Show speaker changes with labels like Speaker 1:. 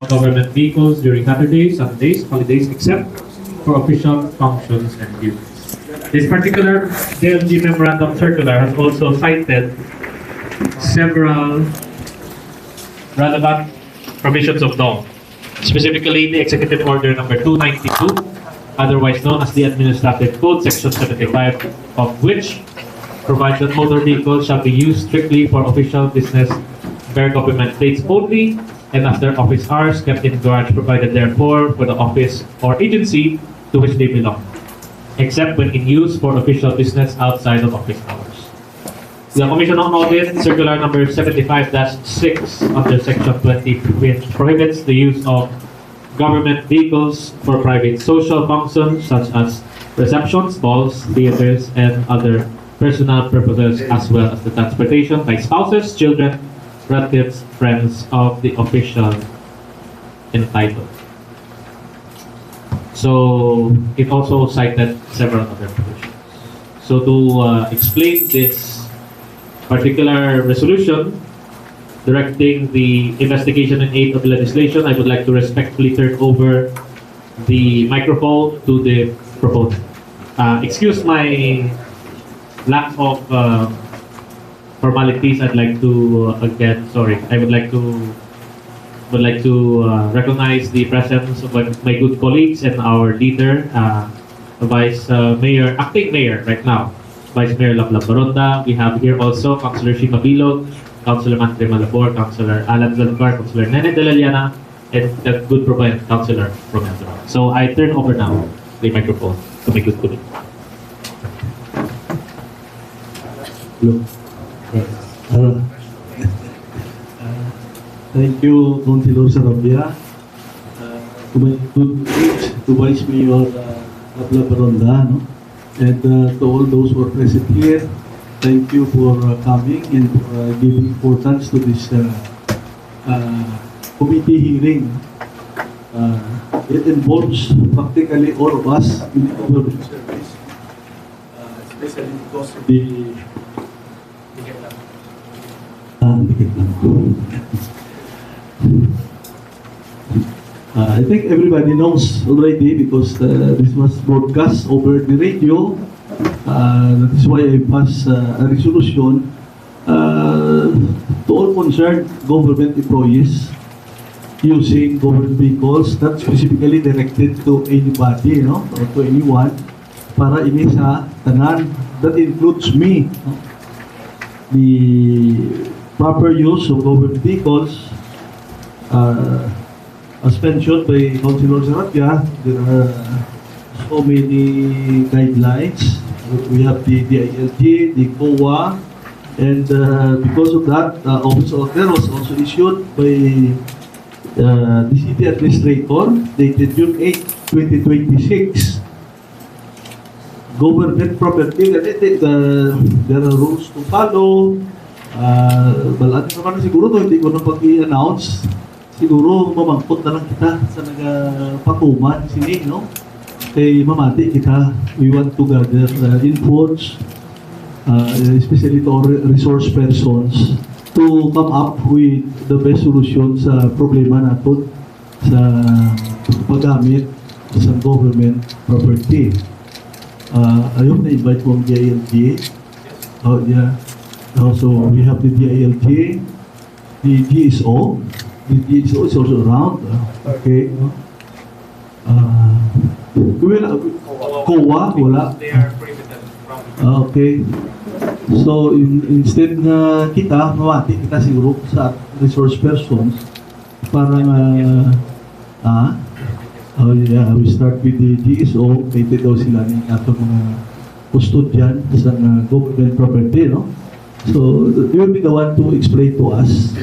Speaker 1: government vehicles during Saturdays, Sundays, holidays, except for official functions and duties. This particular DLG memorandum circular has also cited several relevant provisions of law, specifically the Executive Order number 292, otherwise known as the Administrative Code, Section 75, of which provides that motor vehicles shall be used strictly for official business, bear government plates only, and after office hours kept in garage provided therefore for the office or agency to which they belong, except when in use for official business outside of office hours. The Commission on Audit, Circular number 75-6 under Section 20 prohibits the use of government vehicles for private social functions such as receptions, balls, theaters, and other personal purposes, as well as the transportation by spouses, children, relatives, friends of the official entitled. So it also cited several other provisions. So to explain this particular resolution directing the investigation and aid of the legislation, I would like to respectfully turn over the microphone to the proponent. Excuse my lack of formalities. I'd like to I would like to recognize the presence of my good colleagues and our leader, Acting Mayor right now, Vice Mayor Laplab Baronda. We have here also Councilor Shima Bilog, Councilor Mantre Malabor, Councilor Alan Zalcar, Councilor Nene De La Llana, and the good proponent, Councilor Romel Durao. So I turn over now the microphone to my good colleague.
Speaker 2: Hello. Thank you, Councilor Sarabia. To my good colleagues, to Vice Mayor Laplab Baronda, no? And to all those who are present here, thank you for coming and for giving importance to this committee hearing. It involves practically all of us in the government service, especially because of the I think everybody knows already because this was broadcast over the radio. That is why I passed a resolution to all concerned government employees using government vehicles, not specifically directed to anybody, or to anyone, para ini sa tanan. That includes me. The proper use of government vehicles, as mentioned by Councilor Sarabia, there are so many guidelines. We have the DILG, the COA, and because of that, office order was also issued by the city administrator dated June 8, 2026. Government property, there are rules to follow. Balaan naman siguro to, hindi ko na pag-i-announce. Siguro mamangkot na lang kita sa nagpatuman sini, no? Kay mamati kita, we want to gather inputs, especially to our resource persons, to come up with the best solution sa problema natin sa paggamit sa government property. Ayun, na-invite mo ang DILG. Oh, yeah. So we have the DILG, the GSO. The GSO is also around. Okay. COA, wala. Okay. So instead na kita, mamati kita siguro sa resource persons para oh yeah, we start with the GSO. Pwede daw sila ng ato mga custodian sa government property, no? So they will be the one to explain to us